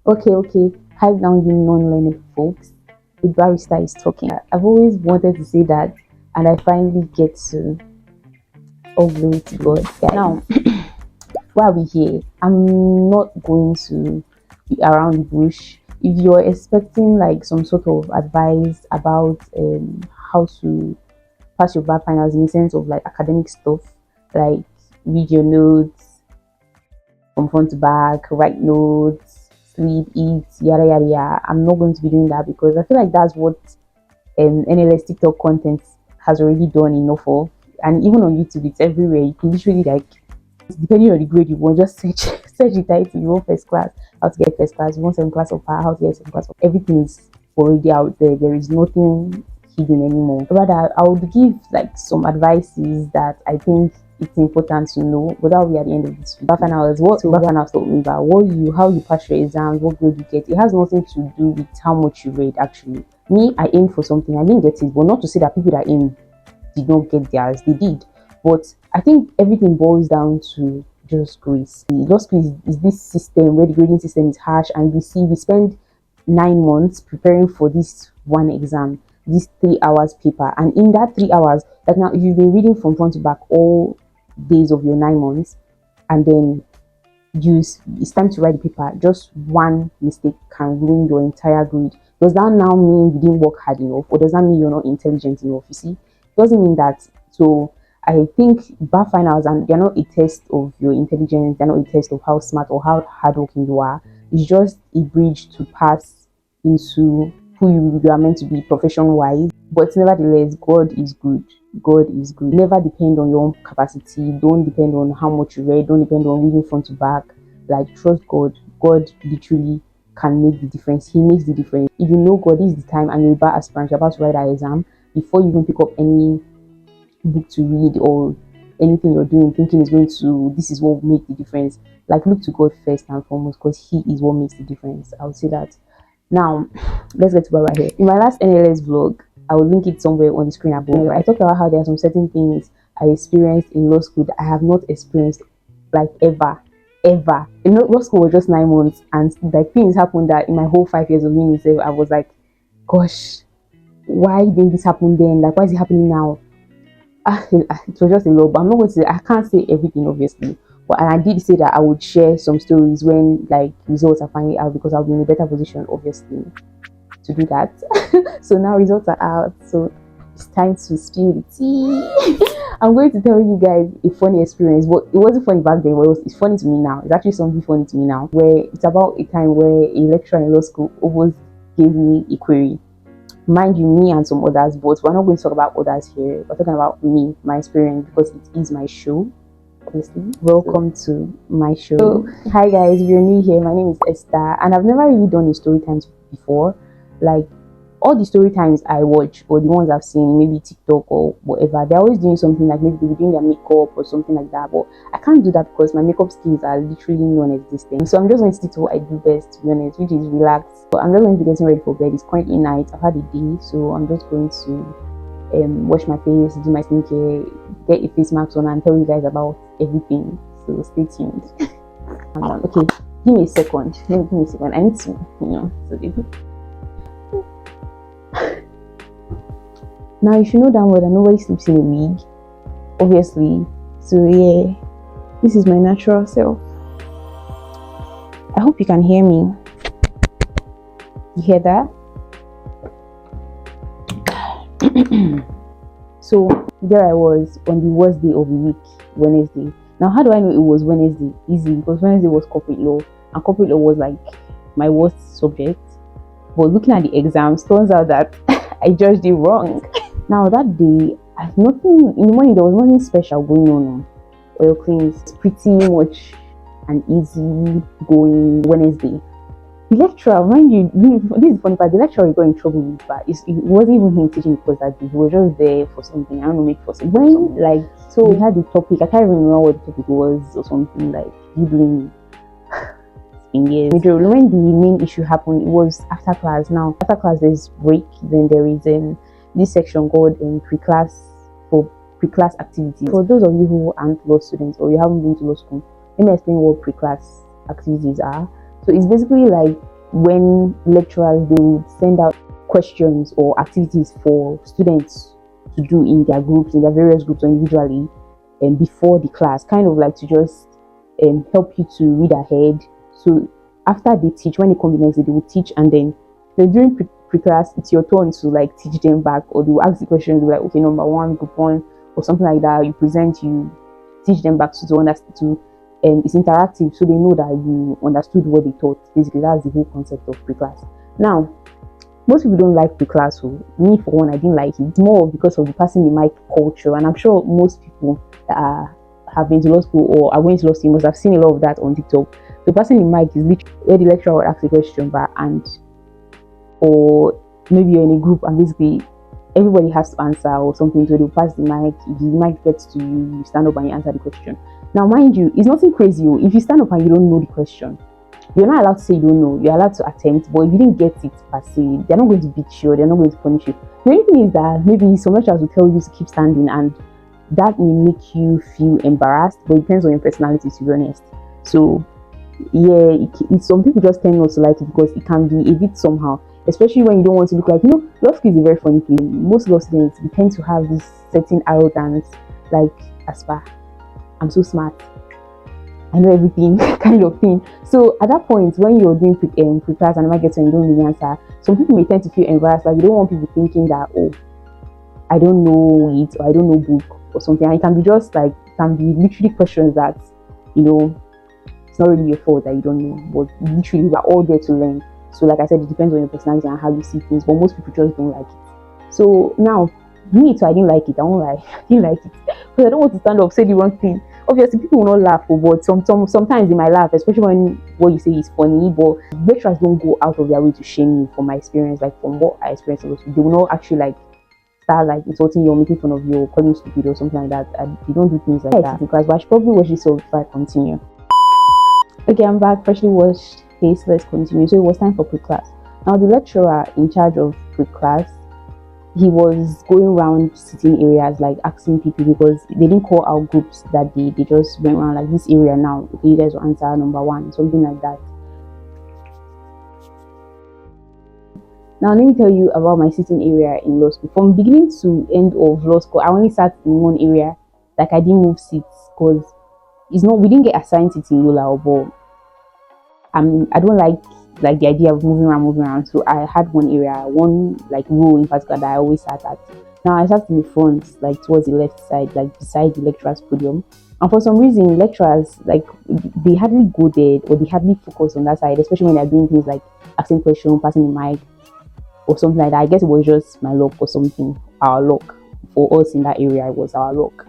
Okay. Hi down, you non-learned folks. The barrister is talking. I've always wanted to say that, and I finally get to. All glory to God. Now, why are we here? I'm not going to be around the bush. If you're expecting like some sort of advice about how to pass your back finals in the sense of like academic stuff, like read your notes from front to back, write notes, sleep, eat, yada yada yada. I'm not going to be doing that because I feel like that's what NLS TikTok content has already done enough of. And even on YouTube, it's everywhere. You can literally like, depending on the grade you want, just search search the title. You want first class, how to get first class. You want second class of power, how to get second class of. Everything is already out there. There is nothing hidden anymore. Rather, I would give like some advices that I think it's important to know. But that will be at the end of this video. Bacchanals, what Bacchanals taught me about how you pass your exams, what grade you get. It has nothing to do with how much you read. Actually, me, I aimed for something. I didn't get it, but not to say that people that aim did not get theirs. They did. But I think everything boils down to just grace. Law school is this system where the grading system is harsh, and we spend 9 months preparing for this one exam, this 3 hours paper. And in that 3 hours, like now, if you've been reading from front to back all days of your 9 months, and then it's time to write the paper, just one mistake can ruin your entire grade. Does that now mean you didn't work hard enough, or does that mean you're not intelligent enough? You see, it doesn't mean that. So I think bar finals, and they're not a test of your intelligence, they're not a test of how smart or how hardworking you are. It's just a bridge to pass into who you are meant to be profession wise. But nevertheless, God is good. God is good. Never depend on your own capacity. Don't depend on how much you read. Don't depend on reading front to back. Like, trust God. God literally can make the difference. He makes the difference. If you know God, this is the time, and you're a bar aspirant, you're about to write that exam, before you even pick up any book to read or anything you're doing, thinking this is what will make the difference. Like, look to God first and foremost, because He is what makes the difference. I would say that. Now, let's get to where we're here. In my last NLS vlog, I will link it somewhere on the screen above. I talked about how there are some certain things I experienced in law school that I have not experienced like ever. In law school was just 9 months, and like things happened that in my whole 5 years of uni, I was like, gosh, why didn't this happen then? Like, why is it happening now? It was just a lot, but I'm not going to say, I can't say everything obviously, but I did say that I would share some stories when like results are finally out, because I'll be in a better position obviously to do that. So now results are out, so it's time to spill the tea. I'm going to tell you guys a funny experience, but it wasn't funny back then, but it's funny to me now. It's actually something funny to me now, where it's about a time where a lecturer in law school almost gave me a query. Mind you, me and some others, but we're not going to talk about others here. We're talking about me, my experience, because it is my show, obviously. Welcome to my show. So, hi guys, if you're new here, my name is Esther, and I've never really done a story times before. Like, all the story times I watch, or the ones I've seen, maybe TikTok or whatever, they're always doing something like maybe they're doing their makeup or something like that. But I can't do that because my makeup skills are literally non-existent. So I'm just going to stick to what I do best, to be honest, which is relax. But I'm just going to be getting ready for bed. It's currently night. I've had a day, so I'm just going to wash my face, do my skincare, get a face mask on, and tell you guys about everything. So stay tuned. Okay, give me a second. Give me a second. I need to, so now you should know damn well that nobody sleeps in a wig, obviously. So yeah, this is my natural self. I hope you can hear me. You hear that? So there I was on the worst day of the week, Wednesday. Now, how do I know it was Wednesday? Easy, because Wednesday was corporate law, and corporate law was like my worst subject. But looking at the exams, turns out that I judged it wrong. Now that day, nothing in the morning. There was nothing special going on. Oil cleans, pretty much an easy going Wednesday. The lecturer, mind you, this is the funny part. The lecturer got in trouble with, but it wasn't even him teaching the course that day. He was just there for something. I don't know, maybe for something. So we had the topic. I can't even remember what the topic was, or something like doodling. When the main issue happened, it was after class. Now after class there's break, then there is this section called pre-class activities. For those of you who aren't law students or you haven't been to law school, let me explain what pre-class activities are. So it's basically like when lecturers, they would send out questions or activities for students to do in their groups, in their various groups or individually, and before the class, kind of like to just help you to read ahead. So after they teach, when they come the next day, they will teach, and then during pre-class, it's your turn to like teach them back, or they will ask the questions. They'll be like, okay, number one, group one, or something like that. You present, you teach them back to understand. It's interactive, so they know that you understood what they taught. Basically, that's the whole concept of pre-class. Now, most people don't like pre-class. So me, for one, I didn't like it more because of the passing the mic culture, and I'm sure most people that have been to law school or are going to law school must have seen a lot of that on TikTok. So passing the mic is literally where the lecturer would ask a question back, and or maybe you're in a group and basically everybody has to answer or something, so they'll pass the mic. If the mic gets to you, you stand up and you answer the question. Now, mind you, it's nothing crazy. If you stand up and you don't know the question, you're not allowed to say you don't know. You're allowed to attempt, but if you didn't get it per se, they're not going to beat you, they're not going to punish you. The only thing is that maybe some lecturers will tell you to keep standing, and that may make you feel embarrassed, but it depends on your personality, to be honest. So yeah, some people just tend not to like it because it can be a bit somehow, especially when you don't want to look like, law school is a very funny thing. Most law students, we tend to have this certain arrogance, like, Aspa, I'm so smart, I know everything, kind of thing. So at that point, when you're doing pre-class and I might get to and you don't really answer, some people may tend to feel embarrassed, like you don't want people thinking that, oh, I don't know it, or I don't know book or something. And it can be just like, it can be literally questions that, it's not really your fault that you don't know, but literally we're all there to learn. So like I said, it depends on your personality and how you see things, but most people just don't like it. So now, me too, I didn't like it. I won't lie, I didn't like it because I don't want to stand up, say the wrong thing. Obviously, people will not laugh, but sometimes they might laugh, especially when what you say is funny. But lecturers don't go out of their way to shame you. From my experience, like from what I experienced, they will not actually like start like insulting you or making fun of you or calling you stupid or something like that. And they don't do things like that. Because but I should probably watch this so before I continue. Okay, I'm back, freshly washed face. Let's continue. So it was time for pre-class. Now the lecturer in charge of pre-class, he was going around sitting areas, like asking people, because they didn't call out groups that day. They just went around like, this area now, okay, you guys will answer number one, something like that. Now let me tell you about my sitting area in law school. From beginning to end of law school, I only sat in one area. Like I didn't move seats because we didn't get assigned seats in Yola, but I don't like the idea of moving around. So I had one area, one like row in particular that I always sat at. Now I sat in the front, like towards the left side, like beside the lecturer's podium. And for some reason, lecturers, like, they hardly go there, or they hardly focus on that side, especially when they're doing things like asking questions, passing the mic, or something like that. I guess it was just my luck or something. Our luck. For us in that area, it was our luck.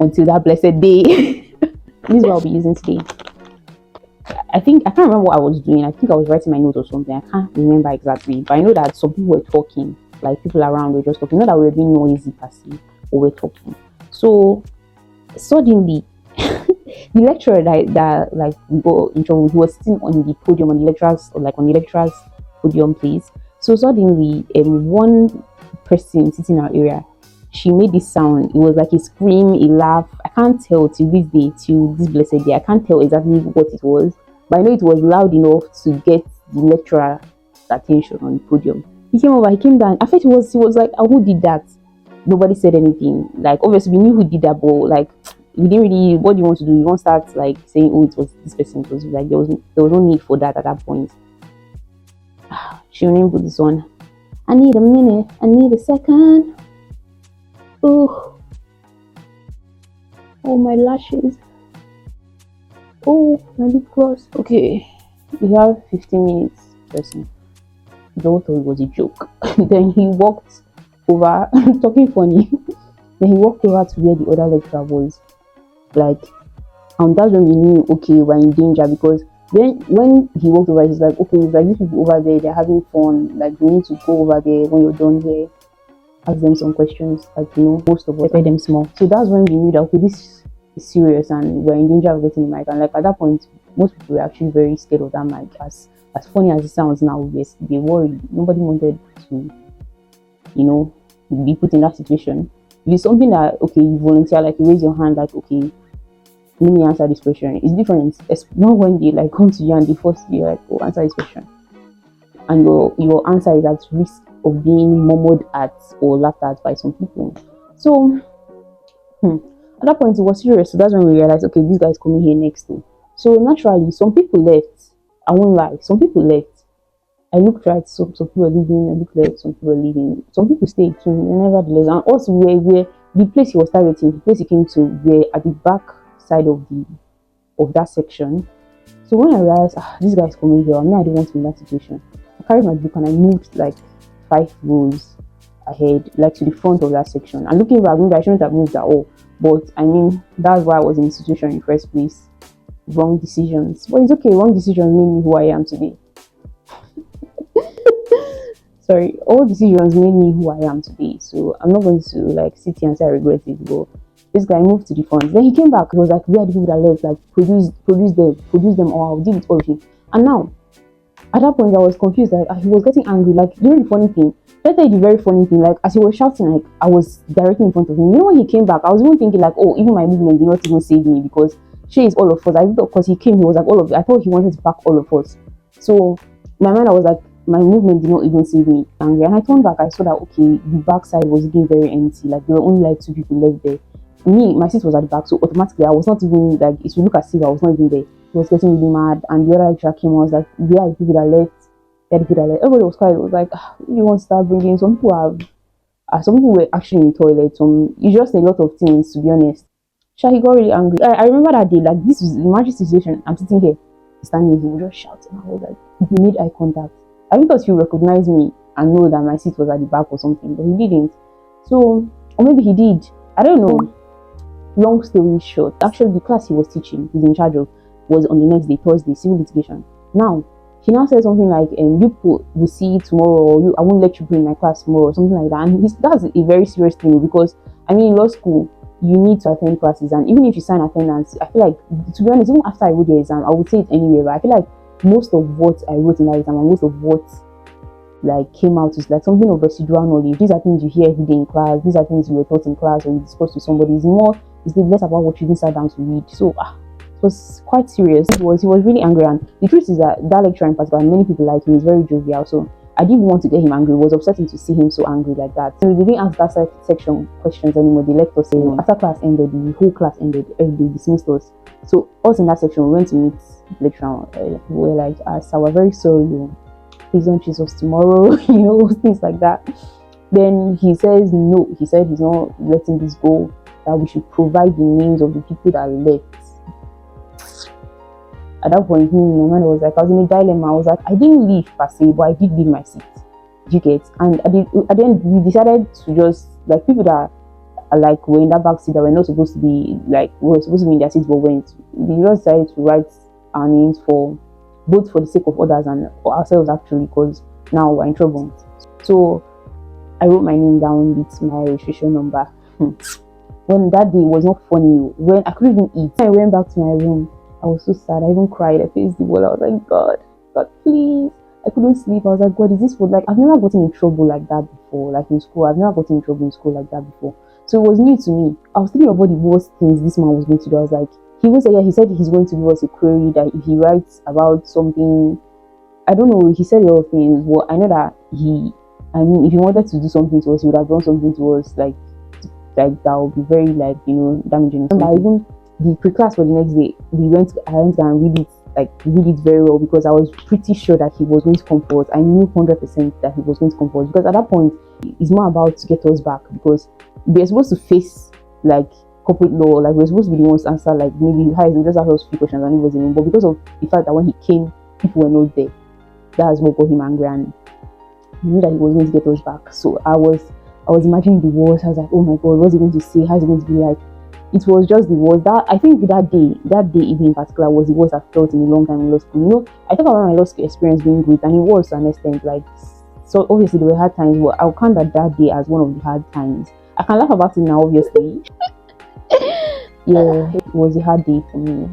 Until that blessed day. This is what I'll be using today. I can't remember what I was doing. I think I was writing my notes or something. I can't remember exactly. But I know that some people were talking. Like people around were just talking. Not that we were being noisy per se, but we're talking. So suddenly, the lecturer that like we got in trouble, he was sitting on the podium on the lecturer's podium place. So suddenly, one person sitting in our area, she made this sound. It was like a scream, a laugh. I can't tell till this day, till this blessed day. I can't tell exactly what it was, but I know it was loud enough to get the lecturer's attention on the podium. He came over, he came down. I thought he was like, oh, who did that? Nobody said anything. Like, obviously, we knew who did that, but like, we didn't really, what do you want to do? You won't start like saying, oh, it was this person. It was like, there was no need for that at that point. She named put this one. I need a minute. I need a second. Oh, my lashes. Oh, my lip gloss. Okay, we have 15 minutes, person. Joe thought it was a joke. Then he walked over, talking funny. Then he walked over to where the other lecturer was. Like, and that's when we knew, okay, we're in danger, because then when he walked over, he's like, okay, it's like these people over there, they're having fun. Like, we need to go over there when you're done here. Ask them some questions, like, most of us pay them small. So that's when we knew that, okay, this is serious and we're in danger of getting the mic. And like at that point, most people were actually very scared of that mic. As funny as it sounds now, they worried. Nobody wanted to, be put in that situation. If it's something that, okay, you volunteer, like you raise your hand, like, okay, let me answer this question. It's different. It's not when they like come to you and they force you, like, oh, answer this question. and your answer is at risk of being murmured at or laughed at by some people. So at that point it was serious. So that's when we realized, okay, this guy is coming here next thing. So naturally, some people left. I won't lie, some people left. I looked right, some people were leaving. I looked left, some people were leaving. Some people stayed too, nevertheless. And also, we the place he was targeting, the place he came to, we're at the back side of that section. So when I realized, this guy is coming here, I don't want to be in that situation. I carried my book and I moved like 5 rows ahead, like to the front of that section. And looking back, I shouldn't have moved at all. But I mean, that's why I was in the situation in the first place. Wrong decisions. But it's okay, wrong decisions made me who I am today. Sorry, all decisions made me who I am today. So I'm not going to like sit here and say I regret it, but this guy moved to the front. Then he came back. He was like, where are the people that left? Like, produce them, or I'll deal with all of you. And now, at that point, I was confused. Like, he was getting angry. Like, you know the funny thing? Let's tell you the very funny thing. Like, as he was shouting, like, I was directly in front of him. You know, when he came back, I was even thinking, like, oh, even my movement did not even save me, because she is all of us. I thought, because he came, he was like, all of it. I thought he wanted to pack all of us. So, in my mind, I was like, my movement did not even save me angry. And I turned back, I saw that, okay, the backside was again very empty. Like, there were only like 2 people left there. Me, my seat was at the back, so automatically I was not even like, it should look as if I was not even there. He was getting really mad, and the other lecturer came and was like, where are the people that left? Where are the people that left? Everybody was quiet. It was like, you want to start bringing, some people some people were actually in the toilet. It's just a lot of things, to be honest. He got really angry. I remember that day, like, this was the magic situation. I'm sitting here, standing, he was just shouting. I was like, he made eye contact. I thought he would recognize me and know that my seat was at the back or something, but he didn't. So, or maybe he did. I don't know. Long story short, actually the class he was teaching, he's in charge of, was on the next day, Thursday, civil litigation. Now, he now said something like, you will see you tomorrow, or I won't let you be in my class tomorrow, or something like that. And that's a very serious thing, because I mean, in law school, you need to attend classes, and even if you sign attendance, I feel like, to be honest, even after I wrote the exam, I would say it anyway, but I feel like most of what I wrote in that exam and most of what like came out is like something of residual knowledge. These are things you hear every day in class, these are things you were taught in class or you discussed with somebody. It's less about what you didn't sit down to read. So it was quite serious. He was really angry, and the truth is that lecturer in particular, many people like him, is very jovial. So I didn't want to get him angry. It was upsetting to see him so angry like that. So they didn't ask that section questions anymore. They left us alone. After class ended, the whole class ended, everybody dismissed us. So us in that section, we went to meet the lecturer. We were like, so we're very sorry, please don't chase us tomorrow, things like that. Then he says no. He said he's not letting this go, that we should provide the names of the people that left. At that point, my mind was like, I was in a dilemma. I was like, I didn't leave per se, but I did leave my seat. Do you get? And at the end, we decided to just, like, people that are like, were in that back seat that were not supposed to be, like, were supposed to be in their seats but went. We just decided to write our names both for the sake of others and for ourselves, actually, because now we're in trouble. So I wrote my name down with my registration number. When that day was not funny, when I couldn't even eat, I went back to my room. I was so sad. I even cried. I faced the wall. I was like, God, please. I couldn't sleep. I was like, God, is this what, like, I've never gotten in trouble like that before, like in school. I've never gotten in trouble in school like that before. So it was new to me. I was thinking about the worst things this man was going to do. I was like, he said he's going to give us a query that if he writes about something, I don't know, he said a lot of things. Well, I know that if he wanted to do something to us, he would have done something to us like that would be very, like, damaging. And even the pre-class for the next day, I went and read it very well, because I was pretty sure that he was going to come for us. I knew 100% that he was going to come for us, because at that point, it's more about to get us back, because we're supposed to face, like, corporate law, like, we're supposed to be the ones to answer, like, maybe hi, we just ask us a few questions and he wasn't in. But because of the fact that when he came, people were not there, that's what got him angry, and he knew that he was going to get us back. So I was imagining the worst. I was like, oh my God, what's he going to say? How's it going to be like? It was just the worst. I think that day even in particular was the worst I've felt in a long time in law school. I talk about my law school experience being great, and it was to an extent. Like, so obviously there were hard times, but I'll count that day as one of the hard times. I can laugh about it now, obviously. Yeah, it was a hard day for me.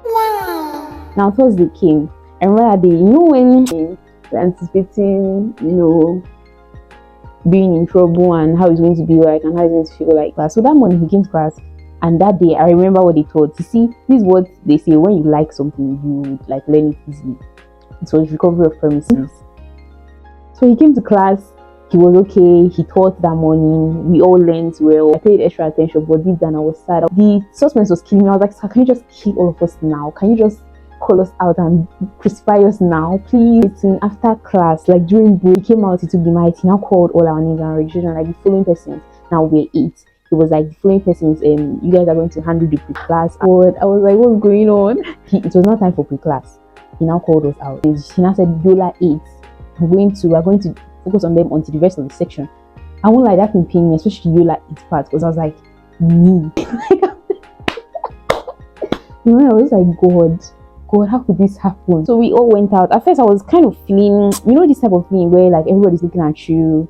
Wow. Now Thursday came. I remember that day, when you're anticipating, being in trouble and how it's going to be like and how it's going to feel like that. So that morning he came to class, and that day I remember what they taught. You see, this is what they say: when you like something, you like learn it easily. It was recovery of premises. So he came to class. He was okay. He taught that morning. We all learned well. I paid extra attention, but deep down I was sad. The suspense was killing me. I was like, "Sir, can you just kill all of us now? Can you just call us out and crucify us now, please?" After class, like during break, he came out. He took the mic. He now called all our names and registration, like the following persons. Now we're 8. It was like the following persons. You guys are going to handle the pre-class. But I was like, what's going on? It was not time for pre-class. He now called us out. He now said, "Yola 8. We're going to focus on them until the rest of the section." I won't lie, that can pain me, especially Yola 8 part, because I was like, me. I was like, God, how could this happen? So we all went out. At first, I was kind of feeling, this type of feeling where like everybody's looking at you,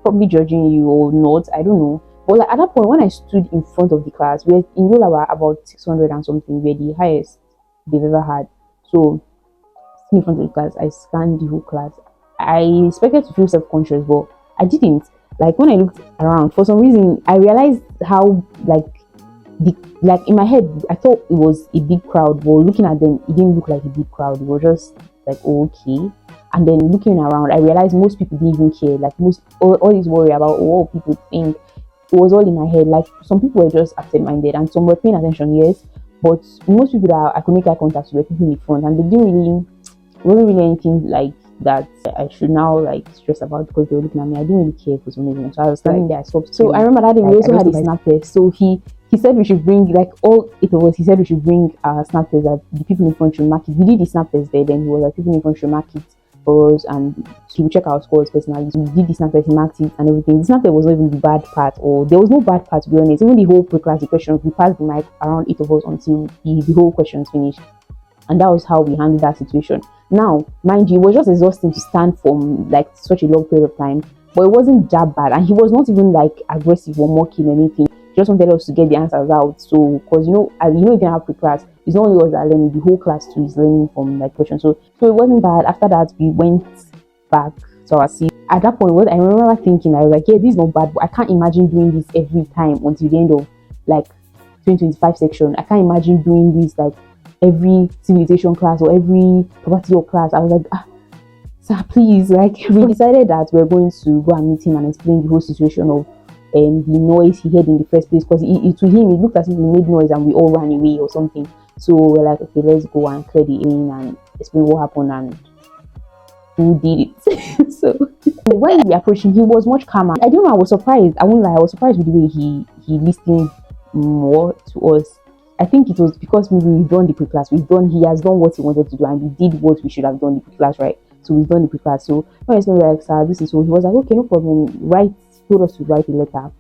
probably judging you or not. I don't know. But like at that point, when I stood in front of the class, in Yola were about 600 and something, we're the highest they've ever had. So in front of the class, I scanned the whole class. I expected to feel self-conscious, but I didn't. Like when I looked around, for some reason, I realized how in my head, I thought it was a big crowd, but looking at them, it didn't look like a big crowd. It was just like, okay. And then looking around, I realized most people didn't even care. Like all this worry about what people think, it was all in my head. Like some people were just absent-minded and some were paying attention, yes. But most people that I could make eye contact with were people in the front, and they wasn't really anything like that I should now like stress about because they were looking at me. I didn't really care for some reason. So I was standing there, I stopped. So I remember that day we also had a snap test. So he said we should bring, like all 8 of us, he said we should bring our snap test, that the people in front should mark it. We did the snap test there, then he was like, people in front should mark it for us and he would check our scores personally. So we did the snap test, he marked it and everything. The snap test was not even the bad part, or there was no bad part to be honest. Even the whole pre-class questions, we passed the mic around 8 of us until the whole questions finished. And that was how we handled that situation. Now, mind you, it was just exhausting to stand for like such a long period of time, but it wasn't that bad. And he was not even like aggressive or mocking or anything. He just wanted us to get the answers out. So, because if you have pre-class, it's not only us that are learning, the whole class too is learning from like questions. So it wasn't bad. After that, we went back to our seat. At that point, I remember thinking, I was like, yeah, this is not bad, but I can't imagine doing this every time until the end of like 2025 section. I can't imagine doing this like every civilization class or every property law class. I was like, sir, please. Like, we decided that we're going to go and meet him and explain the whole situation of the noise he heard in the first place, because to him it looked as if he made noise and we all ran away or something. So we're like, okay, let's go and clear the in and explain what happened and who did it. So when we approached him, he was much calmer. I don't know, I was surprised. I won't lie, I was surprised with the way he listened more to us. I think it was because we've done the pre-class. He has done what he wanted to do and we did what we should have done the pre-class, right? So we've done the pre-class. So when I said like, sir, this is so, he was like, okay, no problem. He told us to write a letter.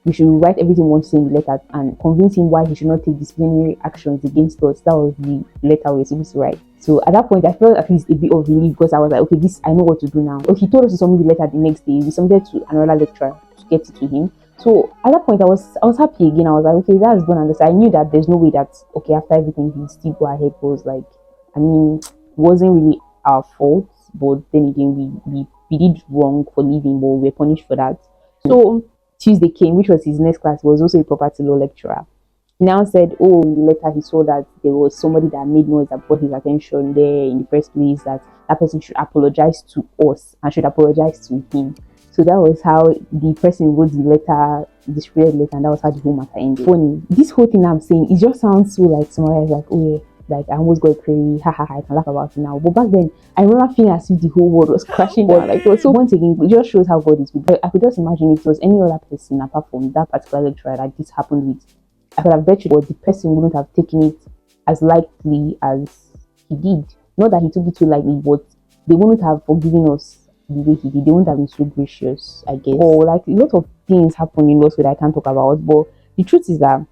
We should write everything we want to say in the letter and convince him why he should not take disciplinary actions against us. That was the letter we were supposed to write. So at that point, I felt at least a bit of relief because I was like, okay, I know what to do now. So he told us to submit the letter the next day. We submitted to another lecturer to get it to him. So at that point, I was happy again. I was like, okay, that's done. And I knew that there's no way that, okay, after everything, he'd still go ahead. Was like, I mean, it wasn't really our fault, but then again, we did wrong for leaving, but we were punished for that. So Tuesday came, which was his next class. He was also a property law lecturer. He now said, oh, in the letter he saw that there was somebody that made noise that brought his attention there in the first place, that person should apologize to us and should apologize to him. So that was how the person wrote the letter, the spread letter, and that was how the whole matter ended. Funny, this whole thing I'm saying, it just sounds so like summarized, like, oh yeah, like I almost got crazy, ha ha ha, I can laugh about it now. But back then, I remember feeling as if the whole world was crashing down. Like, so once again, it just shows how God is good. I could just imagine if it was any other person apart from that particular lecturer that this happened with, I could have bet you, but the person wouldn't have taken it as lightly as he did. Not that he took it too lightly, but they wouldn't have forgiven us the way he did. They wouldn't have been so gracious, I guess. Or like a lot of things happen in law school that I can't talk about. But the truth is that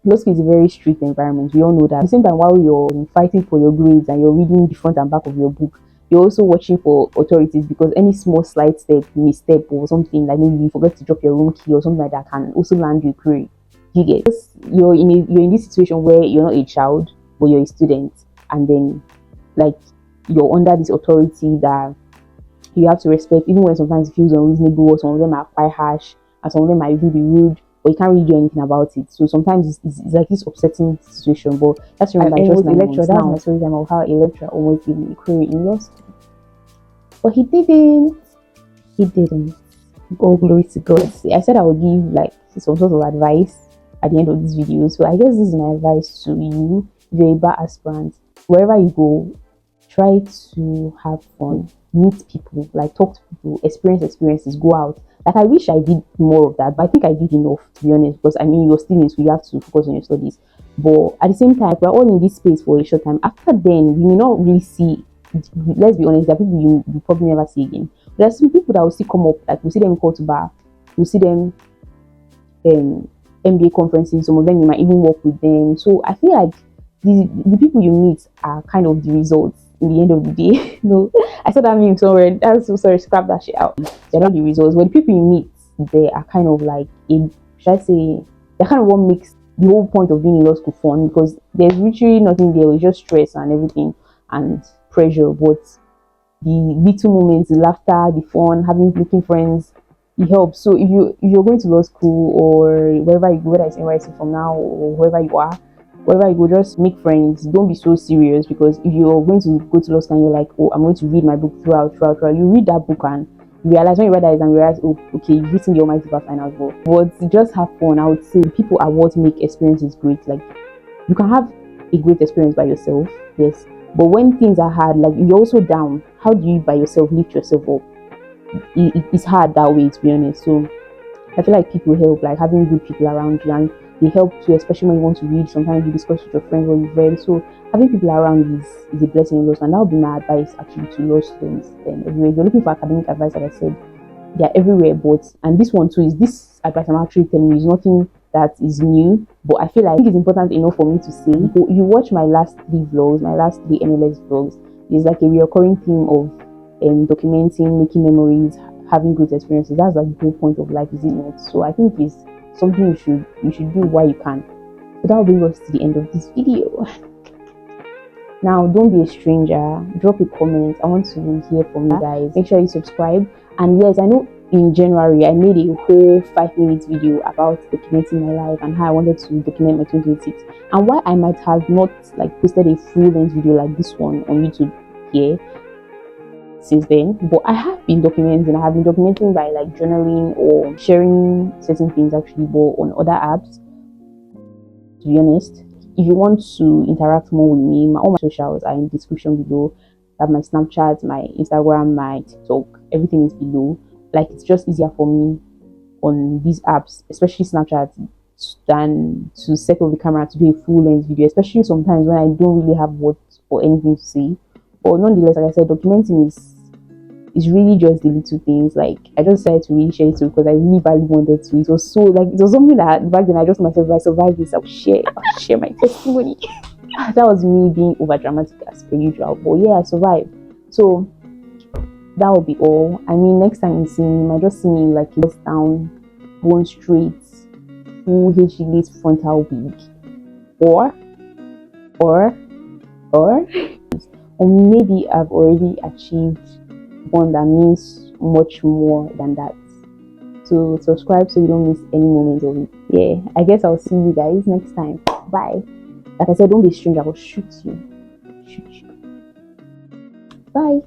law school is a very strict environment. We all know that. At the same time, while you're fighting for your grades and you're reading the front and back of your book, you're also watching for authorities, because any small slight misstep or something, like maybe you forget to drop your room key or something like that, can also land you query. You get, you're in this situation where you're not a child but you're a student, and then like you're under this authority that you have to respect, even when sometimes it feels unreasonable, or some of them are quite harsh and some of them might even be rude. but you can't really do anything about it. So sometimes it's like this upsetting situation. But that's remember, I just a lecturer. That's my story time of how a lecturer almost gave me a query in law school, but he didn't. He didn't. All glory to God. I said I would give like some sort of advice at the end of this video. So I guess this is my advice to you. If you're a bar aspirant, wherever you go, try to have fun, meet people, like talk to people, experiences, go out. Like I wish I did more of that, but I think I did enough, to be honest, because I mean you're still in school, you have to focus on your studies. But at the same time, we're all in this space for a short time. After then, we may not really see, let's be honest, there are people you probably never see again. There's some people that will still come up, like we'll see them call to bar, we'll see them MBA conferences, some of them you might even work with them. So I feel like the people you meet are kind of the results in the end of the day. No, I saw that meme somewhere. I'm so sorry, scrap that shit out. They're not the results. But the people you meet, they are kind of like should I say, they're kind of what makes the whole point of being in law school fun, because there's literally nothing there, it's just stress and everything and pressure. But the little moments, the laughter, the fun, making friends, it helps. So if you're going to law school or wherever you go, whether it's NYC from now or wherever you are, wherever you go, just make friends. Don't be so serious, because if you're going to go to law school and you're like, oh, I'm going to read my book throughout, you read that book and you realize, when you read that exam, you realize, oh, okay, you've written the almighty bar finals. But just have fun. I would say people are what make experiences great. Like you can have a great experience by yourself, yes, but when things are hard, like you're also down, how do you by yourself lift yourself up? It's hard that way, to be honest. So I feel like people help, like having good people around you, and they help too, especially when you want to read. Sometimes you discuss with your friends what you've read. So having people around is a blessing in law school, and that would be my advice actually to law students. Then everywhere, if you're looking for academic advice, like I said, they're everywhere. And this one too, is this advice I'm actually telling you is nothing that is new, but I feel like it's important enough for me to say. If you watch my last 3 vlogs, my last 3 NLS vlogs, there's like a recurring theme of documenting, making memories, having good experiences. That's like the whole point of life, is it not? So I think it's something you should do while you can. So that will bring us to the end of this video. Now, don't be a stranger. Drop a comment. I want to hear from you guys. Make sure you subscribe. And yes, I know in January I made a whole 5-minute video about documenting my life and how I wanted to document my 2026, and why I might have not like posted a full-length video like this one on YouTube here since then. But I have been documenting. I have been documenting by like journaling or sharing certain things actually, but on other apps. To be honest, if you want to interact more with me, all my socials are in the description below. I have my Snapchat, my Instagram, my TikTok, everything is below. Like it's just easier for me on these apps, especially Snapchat, than to set up the camera to do a full-length video, especially sometimes when I don't really have words or anything to say. But nonetheless, like I said, documenting is really just the little things. Like I just decided to really share it because I really badly wanted to. It was so like, it was something that back then I just myself, if I survived this, I'll share my testimony. That was me being over dramatic as per usual, but yeah, I survived. So that will be all. I mean, next time you see me, you might just see me like a down, bone straight, full HD lace frontal wig, or or maybe I've already achieved one that means much more than that. So subscribe so you don't miss any moment of it. Yeah, I guess I'll see you guys next time. Bye. Like I said, don't be strange. I will shoot you. Bye.